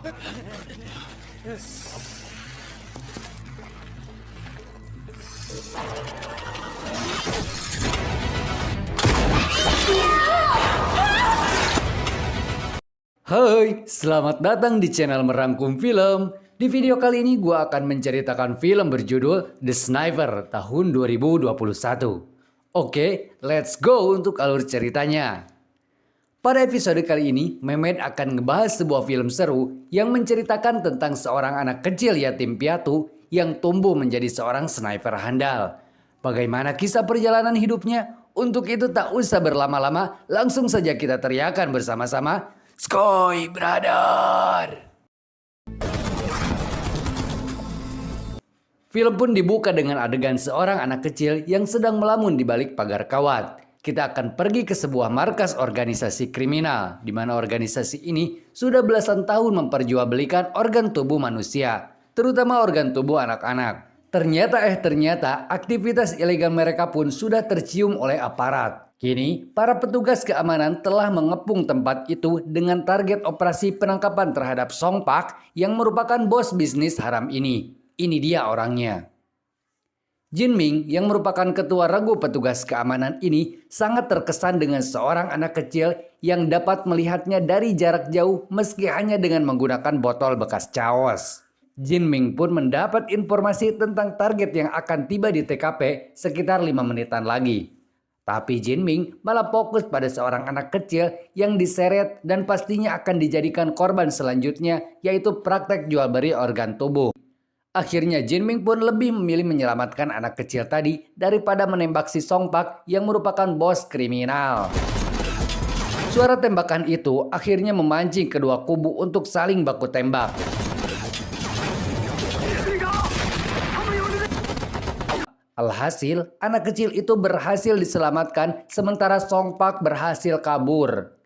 Hai, selamat datang di channel Merangkum Film. Di video kali ini gue akan menceritakan film berjudul The Sniper tahun 2021. Oke, let's go untuk alur ceritanya. Pada episode kali ini, Mehmet akan ngebahas sebuah film seru yang menceritakan tentang seorang anak kecil yatim piatu yang tumbuh menjadi seorang sniper handal. Bagaimana kisah perjalanan hidupnya? Untuk itu tak usah berlama-lama, langsung saja kita teriakan bersama-sama. Skoy, brother! Film pun dibuka dengan adegan seorang anak kecil yang sedang melamun di balik pagar kawat. Kita akan pergi ke sebuah markas organisasi kriminal, di mana organisasi ini sudah belasan tahun memperjualbelikan organ tubuh manusia, terutama organ tubuh anak-anak. Ternyata aktivitas ilegal mereka pun sudah tercium oleh aparat. Kini, para petugas keamanan telah mengepung tempat itu dengan target operasi penangkapan terhadap Song Pak yang merupakan bos bisnis haram ini. Ini dia orangnya. Jin Ming yang merupakan ketua regu petugas keamanan ini sangat terkesan dengan seorang anak kecil yang dapat melihatnya dari jarak jauh meski hanya dengan menggunakan botol bekas caos. Jin Ming pun mendapat informasi tentang target yang akan tiba di TKP sekitar 5 menitan lagi. Tapi Jin Ming malah fokus pada seorang anak kecil yang diseret dan pastinya akan dijadikan korban selanjutnya, yaitu praktek jual beli organ tubuh. Akhirnya Jin Ming pun lebih memilih menyelamatkan anak kecil tadi daripada menembak si Song Pak yang merupakan bos kriminal. Suara tembakan itu akhirnya memancing kedua kubu untuk saling baku tembak. Alhasil, anak kecil itu berhasil diselamatkan sementara Song Pak berhasil kabur.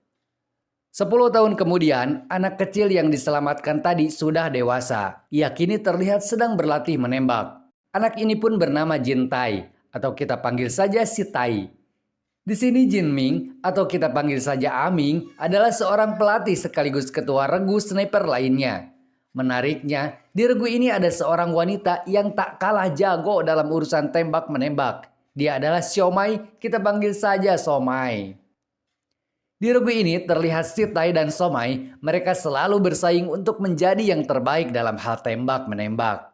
10 tahun kemudian, anak kecil yang diselamatkan tadi sudah dewasa. Ia kini terlihat sedang berlatih menembak. Anak ini pun bernama Jin Tai, atau kita panggil saja si Tai. Di sini Jin Ming, atau kita panggil saja Aming, adalah seorang pelatih sekaligus ketua regu sniper lainnya. Menariknya, di regu ini ada seorang wanita yang tak kalah jago dalam urusan tembak-menembak. Dia adalah Xiaomai, kita panggil saja Somai. Di regu ini terlihat Si Tai dan Somai, mereka selalu bersaing untuk menjadi yang terbaik dalam hal tembak-menembak.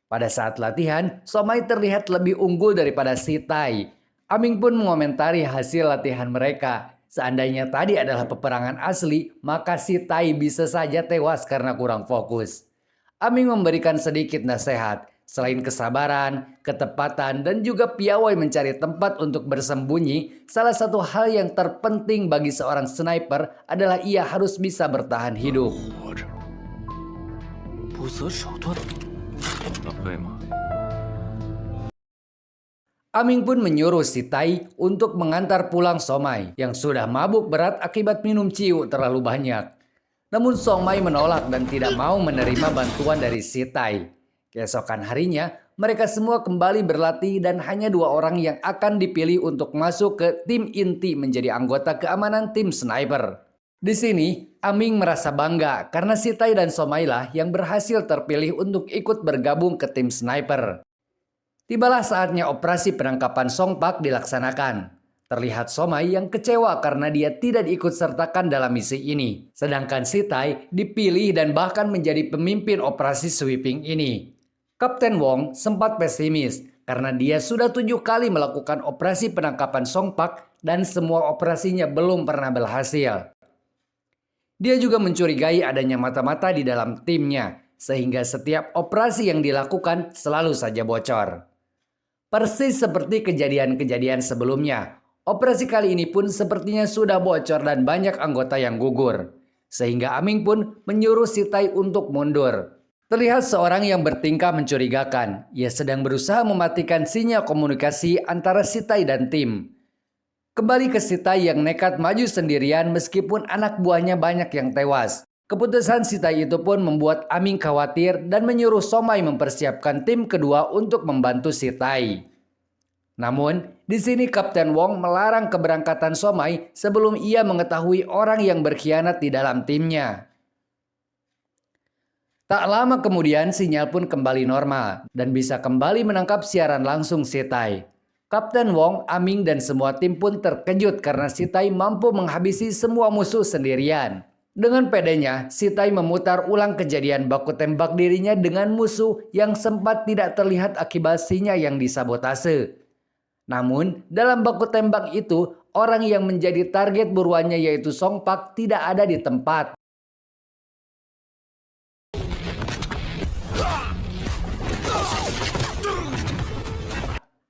Pada saat latihan, Somai terlihat lebih unggul daripada Si Tai. Aming pun mengomentari hasil latihan mereka. Seandainya tadi adalah peperangan asli, maka Si Tai bisa saja tewas karena kurang fokus. Aming memberikan sedikit nasihat. Selain kesabaran, ketepatan, dan juga piawai mencari tempat untuk bersembunyi, salah satu hal yang terpenting bagi seorang sniper adalah ia harus bisa bertahan hidup. Aming pun menyuruh Si Tai untuk mengantar pulang Somai yang sudah mabuk berat akibat minum ciu terlalu banyak. Namun Somai menolak dan tidak mau menerima bantuan dari Si Tai. Keesokan harinya, mereka semua kembali berlatih dan hanya 2 orang yang akan dipilih untuk masuk ke tim inti menjadi anggota keamanan tim sniper. Di sini, Aming merasa bangga karena Si Tai dan Somai lah yang berhasil terpilih untuk ikut bergabung ke tim sniper. Tibalah saatnya operasi penangkapan Song Pak dilaksanakan. Terlihat Somai yang kecewa karena dia tidak ikut sertakan dalam misi ini. Sedangkan Si Tai dipilih dan bahkan menjadi pemimpin operasi sweeping ini. Kapten Wong sempat pesimis karena dia sudah 7 kali melakukan operasi penangkapan Song Pak dan semua operasinya belum pernah berhasil. Dia juga mencurigai adanya mata-mata di dalam timnya, sehingga setiap operasi yang dilakukan selalu saja bocor. Persis seperti kejadian-kejadian sebelumnya, operasi kali ini pun sepertinya sudah bocor dan banyak anggota yang gugur. Sehingga Aming pun menyuruh Si Tai untuk mundur. Terlihat seorang yang bertingkah mencurigakan. Ia sedang berusaha mematikan sinyal komunikasi antara Si Tai dan tim. Kembali ke Si Tai yang nekat maju sendirian meskipun anak buahnya banyak yang tewas. Keputusan Si Tai itu pun membuat Aming khawatir dan menyuruh Somai mempersiapkan tim kedua untuk membantu Si Tai. Namun, di sini Kapten Wong melarang keberangkatan Somai sebelum ia mengetahui orang yang berkhianat di dalam timnya. Tak lama kemudian sinyal pun kembali normal dan bisa kembali menangkap siaran langsung Sitai. Kapten Wong, Aming dan semua tim pun terkejut karena Sitai mampu menghabisi semua musuh sendirian. Dengan pedenya, Sitai memutar ulang kejadian baku tembak dirinya dengan musuh yang sempat tidak terlihat akibasinya yang disabotase. Namun, dalam baku tembak itu, orang yang menjadi target buruannya yaitu Song Pak tidak ada di tempat.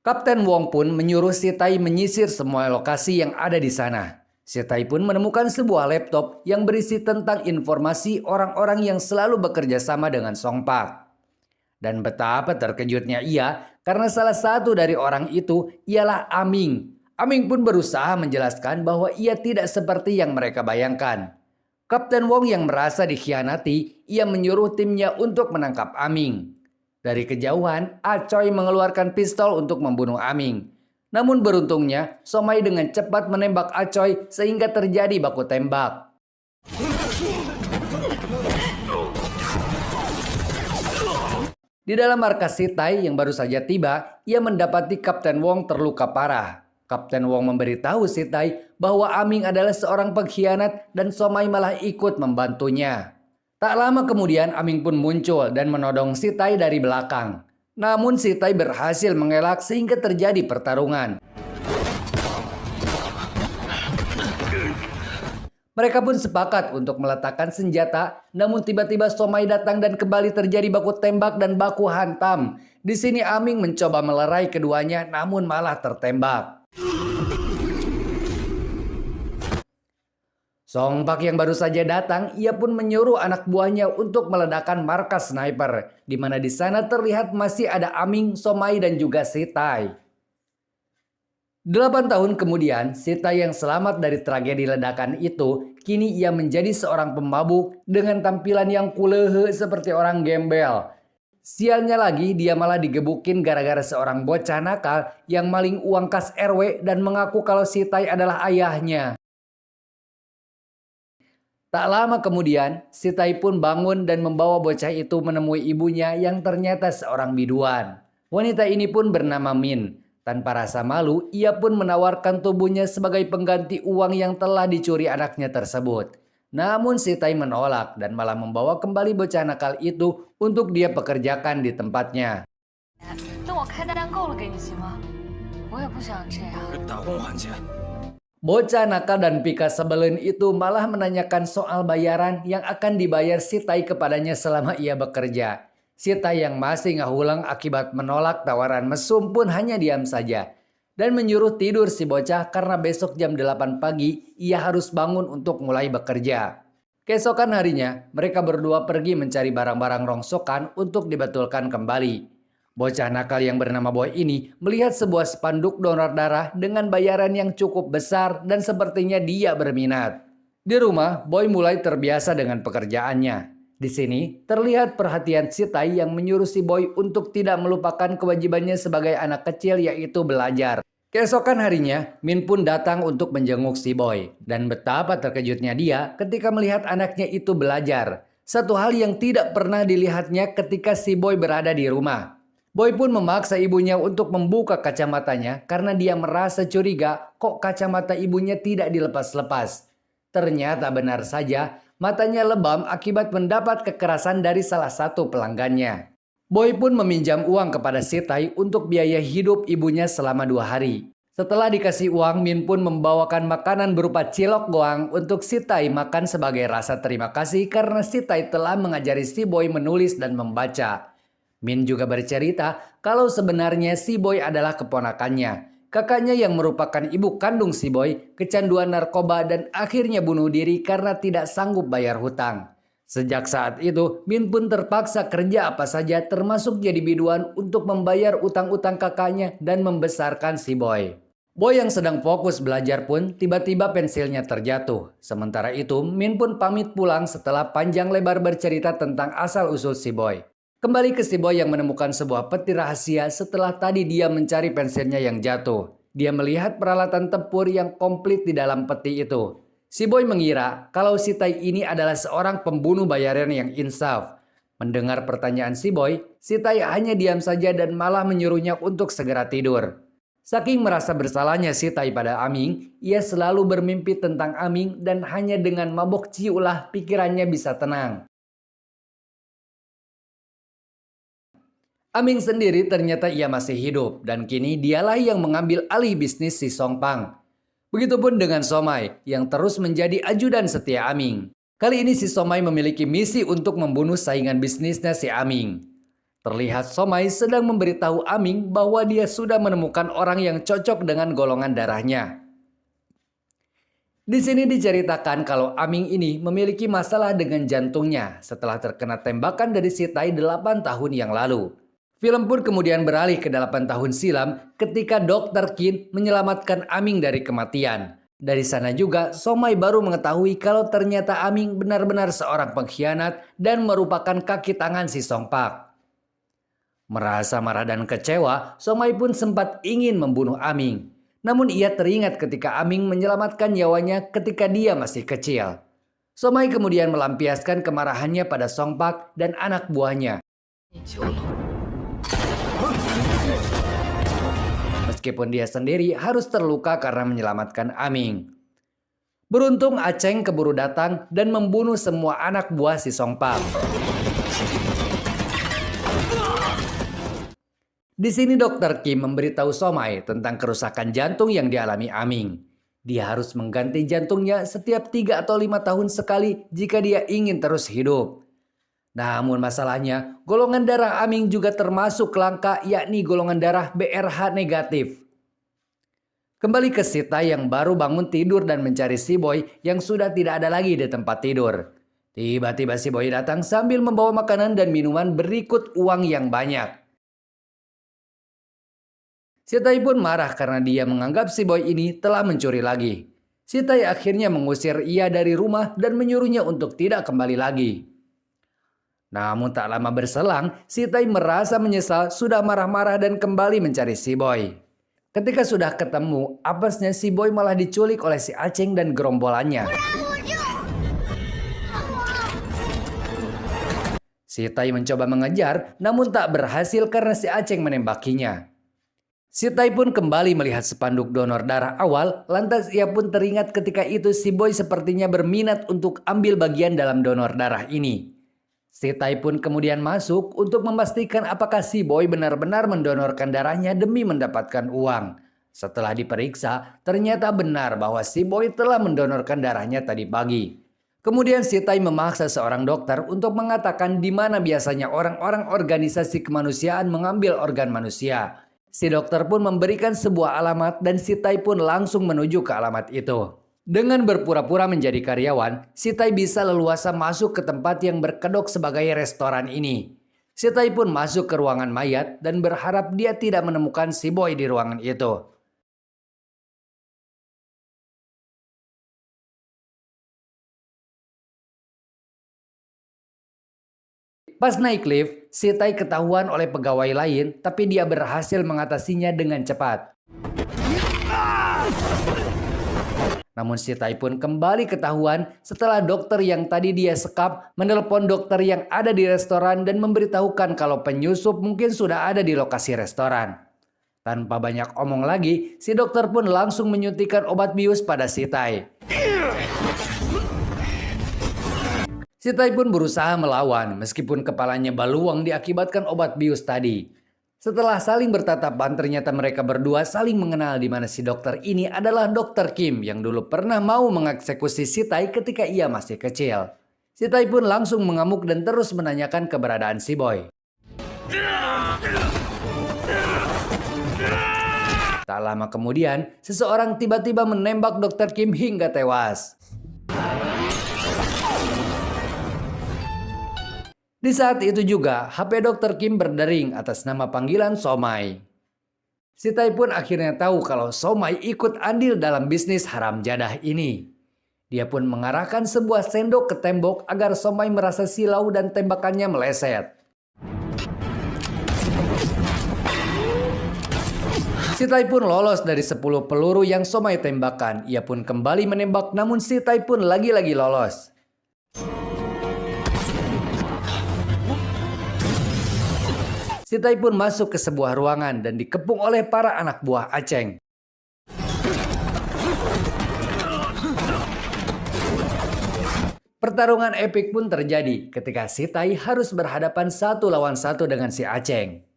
Kapten Wong pun menyuruh Sitai menyisir semua lokasi yang ada di sana. Sitai pun menemukan sebuah laptop yang berisi tentang informasi orang-orang yang selalu bekerja sama dengan Song Pak. Dan betapa terkejutnya ia karena salah satu dari orang itu ialah Aming. Aming pun berusaha menjelaskan bahwa ia tidak seperti yang mereka bayangkan. Kapten Wong yang merasa dikhianati, ia menyuruh timnya untuk menangkap Aming. Dari kejauhan, Acoy mengeluarkan pistol untuk membunuh Aming. Namun beruntungnya, Somai dengan cepat menembak Acoy sehingga terjadi baku tembak. Di dalam markas Sitai yang baru saja tiba, ia mendapati Kapten Wong terluka parah. Kapten Wong memberitahu Sitai bahwa Aming adalah seorang pengkhianat dan Somai malah ikut membantunya. Tak lama kemudian Aming pun muncul dan menodong Sitai dari belakang. Namun Sitai berhasil mengelak sehingga terjadi pertarungan. Mereka pun sepakat untuk meletakkan senjata, namun tiba-tiba Somai datang dan kembali terjadi baku tembak dan baku hantam. Di sini Aming mencoba melerai keduanya namun malah tertembak. Song Pak yang baru saja datang, ia pun menyuruh anak buahnya untuk meledakkan markas sniper, di mana di sana terlihat masih ada Aming, Somai dan juga Sitai. 8 tahun kemudian, Sitai yang selamat dari tragedi ledakan itu, kini ia menjadi seorang pemabuk dengan tampilan yang kulehe seperti orang gembel. Sialnya lagi, dia malah digebukin gara-gara seorang bocah nakal yang maling uang kas RW dan mengaku kalau Sitai adalah ayahnya. Tak lama kemudian, Sitai pun bangun dan membawa bocah itu menemui ibunya yang ternyata seorang biduan. Wanita ini pun bernama Min. Tanpa rasa malu, ia pun menawarkan tubuhnya sebagai pengganti uang yang telah dicuri anaknya tersebut. Namun Sitai menolak dan malah membawa kembali bocah nakal itu untuk dia pekerjakan di tempatnya. Bocah nakal dan pika sebelin itu malah menanyakan soal bayaran yang akan dibayar Sitai kepadanya selama ia bekerja. Sitai yang masih ngahulang akibat menolak tawaran mesum pun hanya diam saja. Dan menyuruh tidur si bocah karena besok jam 8 pagi ia harus bangun untuk mulai bekerja. Keesokan harinya mereka berdua pergi mencari barang-barang rongsokan untuk dibetulkan kembali. Bocah nakal yang bernama Boy ini melihat sebuah spanduk donor darah dengan bayaran yang cukup besar dan sepertinya dia berminat. Di rumah, Boy mulai terbiasa dengan pekerjaannya. Di sini, terlihat perhatian Sitai yang menyuruh si Boy untuk tidak melupakan kewajibannya sebagai anak kecil yaitu belajar. Keesokan harinya, Min pun datang untuk menjenguk si Boy. Dan betapa terkejutnya dia ketika melihat anaknya itu belajar. Satu hal yang tidak pernah dilihatnya ketika si Boy berada di rumah. Boy pun memaksa ibunya untuk membuka kacamatanya karena dia merasa curiga kok kacamata ibunya tidak dilepas-lepas. Ternyata benar saja matanya lebam akibat mendapat kekerasan dari salah satu pelanggannya. Boy pun meminjam uang kepada Sitai untuk biaya hidup ibunya selama 2 hari. Setelah dikasih uang, Min pun membawakan makanan berupa cilok goang untuk Sitai makan sebagai rasa terima kasih karena Sitai telah mengajari si Boy menulis dan membaca. Min juga bercerita kalau sebenarnya si Boy adalah keponakannya. Kakaknya yang merupakan ibu kandung si Boy kecanduan narkoba dan akhirnya bunuh diri karena tidak sanggup bayar hutang. Sejak saat itu, Min pun terpaksa kerja apa saja termasuk jadi biduan untuk membayar utang-utang kakaknya dan membesarkan si Boy. Boy yang sedang fokus belajar pun tiba-tiba pensilnya terjatuh. Sementara itu, Min pun pamit pulang setelah panjang lebar bercerita tentang asal-usul si Boy. Kembali ke si Boy yang menemukan sebuah peti rahasia setelah tadi dia mencari pensilnya yang jatuh. Dia melihat peralatan tempur yang komplit di dalam peti itu. Si Boy mengira kalau si Tai ini adalah seorang pembunuh bayaran yang insaf. Mendengar pertanyaan si Boy, si Tai hanya diam saja dan malah menyuruhnya untuk segera tidur. Saking merasa bersalahnya si Tai pada Aming, ia selalu bermimpi tentang Aming dan hanya dengan mabok ciulah pikirannya bisa tenang. Aming sendiri ternyata ia masih hidup dan kini dialah yang mengambil alih bisnis si Song Pang. Begitupun dengan Somai yang terus menjadi ajudan setia Aming. Kali ini si Somai memiliki misi untuk membunuh saingan bisnisnya si Aming. Terlihat Somai sedang memberitahu Aming bahwa dia sudah menemukan orang yang cocok dengan golongan darahnya. Di sini diceritakan kalau Aming ini memiliki masalah dengan jantungnya setelah terkena tembakan dari si Tai 8 tahun yang lalu. Film pun kemudian beralih ke 8 tahun silam ketika Dr. Qin menyelamatkan Aming dari kematian. Dari sana juga Somai baru mengetahui kalau ternyata Aming benar-benar seorang pengkhianat dan merupakan kaki tangan si Song Pak. Merasa marah dan kecewa, Somai pun sempat ingin membunuh Aming. Namun ia teringat ketika Aming menyelamatkan nyawanya ketika dia masih kecil. Somai kemudian melampiaskan kemarahannya pada Song Pak dan anak buahnya. Meskipun dia sendiri harus terluka karena menyelamatkan Aming. Beruntung Aceng keburu datang dan membunuh semua anak buah si Song Pak. Di sini Dr. Kim memberitahu Somai tentang kerusakan jantung yang dialami Aming. Dia harus mengganti jantungnya setiap 3 atau 5 tahun sekali jika dia ingin terus hidup. Namun masalahnya, golongan darah Aming juga termasuk langka, yakni golongan darah BRH negatif. Kembali ke si Tai yang baru bangun tidur dan mencari si Boy yang sudah tidak ada lagi di tempat tidur. Tiba-tiba si Boy datang sambil membawa makanan dan minuman berikut uang yang banyak. Si Tai pun marah karena dia menganggap si Boy ini telah mencuri lagi. Si Tai akhirnya mengusir ia dari rumah dan menyuruhnya untuk tidak kembali lagi. Namun tak lama berselang, si Tai merasa menyesal sudah marah-marah dan kembali mencari si Boy. Ketika sudah ketemu, apesnya si Boy malah diculik oleh si Aceng dan gerombolannya. Si Tai mencoba mengejar, namun tak berhasil karena si Aceng menembakinya. Si Tai pun kembali melihat spanduk donor darah awal, lantas ia pun teringat ketika itu si Boy sepertinya berminat untuk ambil bagian dalam donor darah ini. Si Tai pun kemudian masuk untuk memastikan apakah si Boy benar-benar mendonorkan darahnya demi mendapatkan uang. Setelah diperiksa, ternyata benar bahwa si Boy telah mendonorkan darahnya tadi pagi. Kemudian si Tai memaksa seorang dokter untuk mengatakan di mana biasanya orang-orang organisasi kemanusiaan mengambil organ manusia. Si dokter pun memberikan sebuah alamat dan si Tai pun langsung menuju ke alamat itu. Dengan berpura-pura menjadi karyawan, si Tai bisa leluasa masuk ke tempat yang berkedok sebagai restoran ini. Si Tai pun masuk ke ruangan mayat dan berharap dia tidak menemukan si Boy di ruangan itu. Pas naik lift, si Tai ketahuan oleh pegawai lain, tapi dia berhasil mengatasinya dengan cepat. Namun si Tai pun kembali ketahuan setelah dokter yang tadi dia sekap menelpon dokter yang ada di restoran dan memberitahukan kalau penyusup mungkin sudah ada di lokasi restoran. Tanpa banyak omong lagi, si dokter pun langsung menyuntikkan obat bius pada si Tai. Si Tai pun berusaha melawan meskipun kepalanya baluang diakibatkan obat bius tadi. Setelah saling bertatapan, ternyata mereka berdua saling mengenal di mana si dokter ini adalah Dr. Kim yang dulu pernah mau mengeksekusi si Tai ketika ia masih kecil. Si Tai pun langsung mengamuk dan terus menanyakan keberadaan si Boy. Tak lama kemudian, seseorang tiba-tiba menembak Dr. Kim hingga tewas. Di saat itu juga, HP Dr. Kim berdering atas nama panggilan Somai. Si Tai pun akhirnya tahu kalau Somai ikut andil dalam bisnis haram jadah ini. Dia pun mengarahkan sebuah sendok ke tembok agar Somai merasa silau dan tembakannya meleset. Si Tai pun lolos dari 10 peluru yang Somai tembakan. Ia pun kembali menembak namun si Tai pun lagi-lagi lolos. Si Tai pun masuk ke sebuah ruangan dan dikepung oleh para anak buah Aceng. Pertarungan epik pun terjadi ketika si Tai harus berhadapan 1 lawan 1 dengan si Aceng.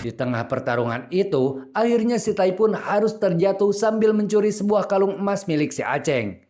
Di tengah pertarungan itu, akhirnya si Tai pun harus terjatuh sambil mencuri sebuah kalung emas milik si Aceng.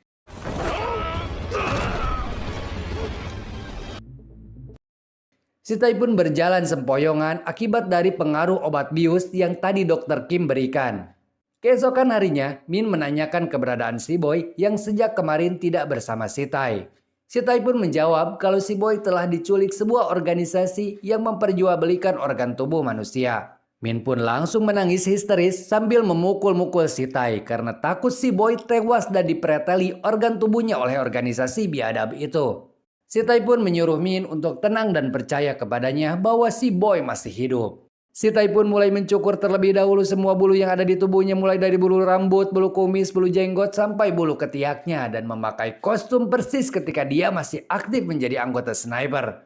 Si Tai pun berjalan sempoyongan akibat dari pengaruh obat bius yang tadi Dr. Kim berikan. Keesokan harinya, Min menanyakan keberadaan si Boy yang sejak kemarin tidak bersama si Tai. Si Tai pun menjawab kalau si Boy telah diculik sebuah organisasi yang memperjualbelikan organ tubuh manusia. Min pun langsung menangis histeris sambil memukul-mukul si Tai karena takut si Boy tewas dan dipreteli organ tubuhnya oleh organisasi biadab itu. Si Tai pun menyuruh Min untuk tenang dan percaya kepadanya bahwa si Boy masih hidup. Si Tai pun mulai mencukur terlebih dahulu semua bulu yang ada di tubuhnya, mulai dari bulu rambut, bulu kumis, bulu jenggot, sampai bulu ketiaknya, dan memakai kostum persis ketika dia masih aktif menjadi anggota sniper.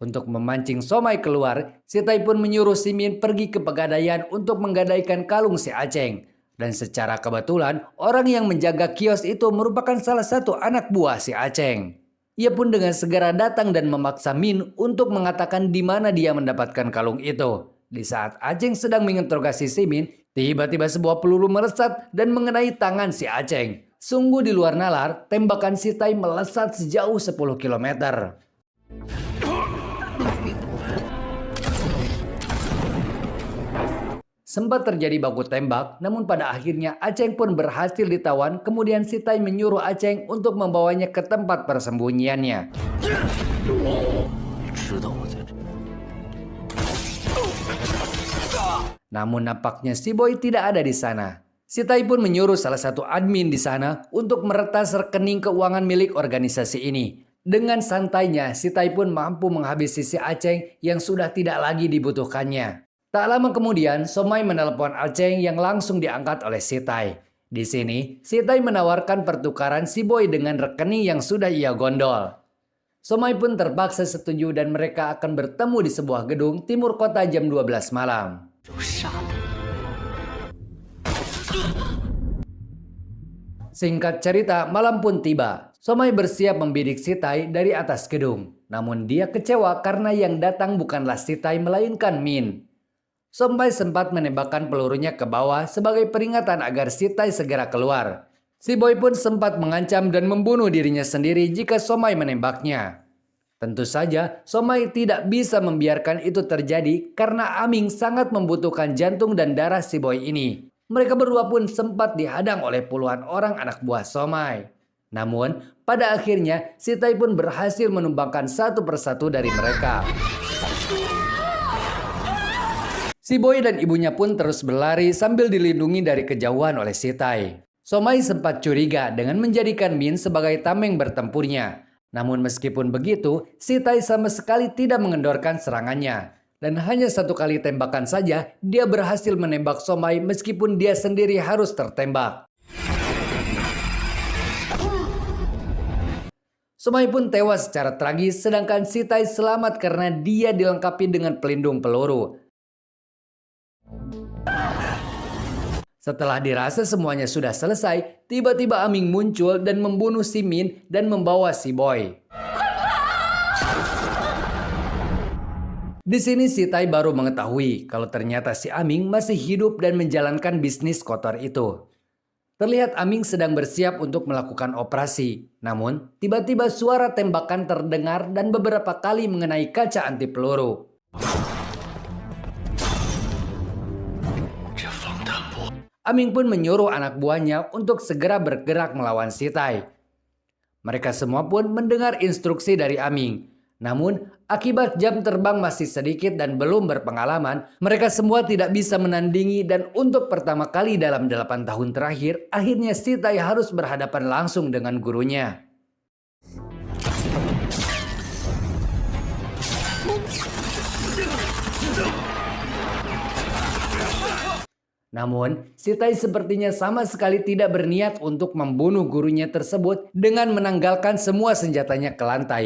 Untuk memancing Somai keluar, si Tai pun menyuruh si Min pergi ke pegadaian untuk menggadaikan kalung si Aceng. Dan secara kebetulan, orang yang menjaga kios itu merupakan salah satu anak buah si Aceng. Ia pun dengan segera datang dan memaksa Min untuk mengatakan di mana dia mendapatkan kalung itu. Di saat Aceng sedang menginterogasi si Min, tiba-tiba sebuah peluru melesat dan mengenai tangan si Aceng. Sungguh di luar nalar, tembakan si Tai melesat sejauh 10 km. Sempat terjadi baku tembak, namun pada akhirnya Aceng pun berhasil ditawan. Kemudian si Tai menyuruh Aceng untuk membawanya ke tempat persembunyiannya. Namun nampaknya si Boy tidak ada di sana. Si Tai pun menyuruh salah satu admin di sana untuk meretas rekening keuangan milik organisasi ini. Dengan santainya, si Tai pun mampu menghabisi si Aceng yang sudah tidak lagi dibutuhkannya. Tak lama kemudian, Somai menelepon Aceng yang langsung diangkat oleh si Tai. Di sini, si Tai menawarkan pertukaran si Boy dengan rekening yang sudah ia gondol. Somai pun terpaksa setuju dan mereka akan bertemu di sebuah gedung timur kota jam 12 malam. Singkat cerita, malam pun tiba. Somai bersiap membidik si Tai dari atas gedung. Namun dia kecewa karena yang datang bukanlah si Tai melainkan Min. Somai sempat menembakkan pelurunya ke bawah sebagai peringatan agar si Tai segera keluar. Si Boy pun sempat mengancam dan membunuh dirinya sendiri jika Somai menembaknya. Tentu saja, Somai tidak bisa membiarkan itu terjadi karena Aming sangat membutuhkan jantung dan darah si Boy ini. Mereka berdua pun sempat dihadang oleh puluhan orang anak buah Somai. Namun, pada akhirnya si Tai pun berhasil menumbangkan satu persatu dari mereka. Si Boy dan ibunya pun terus berlari sambil dilindungi dari kejauhan oleh si Tai. Somai sempat curiga dengan menjadikan Min sebagai tameng bertempurnya. Namun meskipun begitu, si Tai sama sekali tidak mengendorkan serangannya. Dan hanya satu kali tembakan saja, dia berhasil menembak Somai meskipun dia sendiri harus tertembak. Somai pun tewas secara tragis, sedangkan si Tai selamat karena dia dilengkapi dengan pelindung peluru. Setelah dirasa semuanya sudah selesai, tiba-tiba Aming muncul dan membunuh si Min dan membawa si Boy. Di sini si Tai baru mengetahui kalau ternyata si Aming masih hidup dan menjalankan bisnis kotor itu. Terlihat Aming sedang bersiap untuk melakukan operasi. Namun, tiba-tiba suara tembakan terdengar dan beberapa kali mengenai kaca anti peluru. Aming pun menyuruh anak buahnya untuk segera bergerak melawan si Tai. Mereka semua pun mendengar instruksi dari Aming. Namun, akibat jam terbang masih sedikit dan belum berpengalaman, mereka semua tidak bisa menandingi dan untuk pertama kali dalam 8 tahun terakhir, akhirnya si Tai harus berhadapan langsung dengan gurunya. Namun, si Tai sepertinya sama sekali tidak berniat untuk membunuh gurunya tersebut dengan menanggalkan semua senjatanya ke lantai.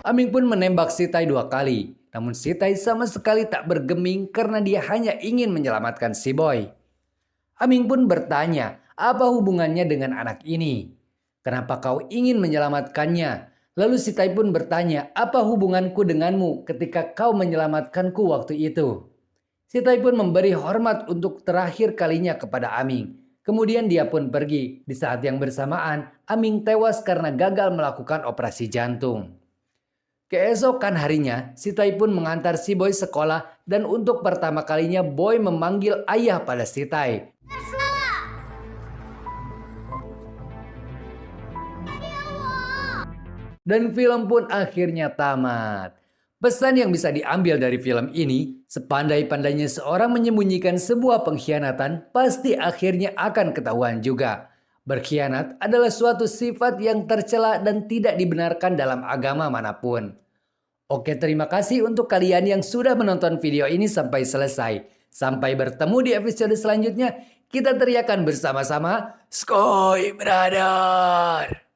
Aming pun menembak si Tai 2 kali. Namun si Tai sama sekali tak bergeming karena dia hanya ingin menyelamatkan si Boy. Aming pun bertanya, apa hubungannya dengan anak ini? Kenapa kau ingin menyelamatkannya? Lalu si Tai pun bertanya, apa hubunganku denganmu ketika kau menyelamatkanku waktu itu? Si Tai pun memberi hormat untuk terakhir kalinya kepada Aming. Kemudian dia pun pergi. Di saat yang bersamaan, Aming tewas karena gagal melakukan operasi jantung. Keesokan harinya, si Tai pun mengantar si Boy sekolah dan untuk pertama kalinya Boy memanggil ayah pada si Tai. Dan film pun akhirnya tamat. Pesan yang bisa diambil dari film ini, sepandai-pandainya seorang menyembunyikan sebuah pengkhianatan, pasti akhirnya akan ketahuan juga. Berkhianat adalah suatu sifat yang tercela dan tidak dibenarkan dalam agama manapun. Oke, terima kasih untuk kalian yang sudah menonton video ini sampai selesai. Sampai bertemu di episode selanjutnya, kita teriakan bersama-sama, Skoy Brother!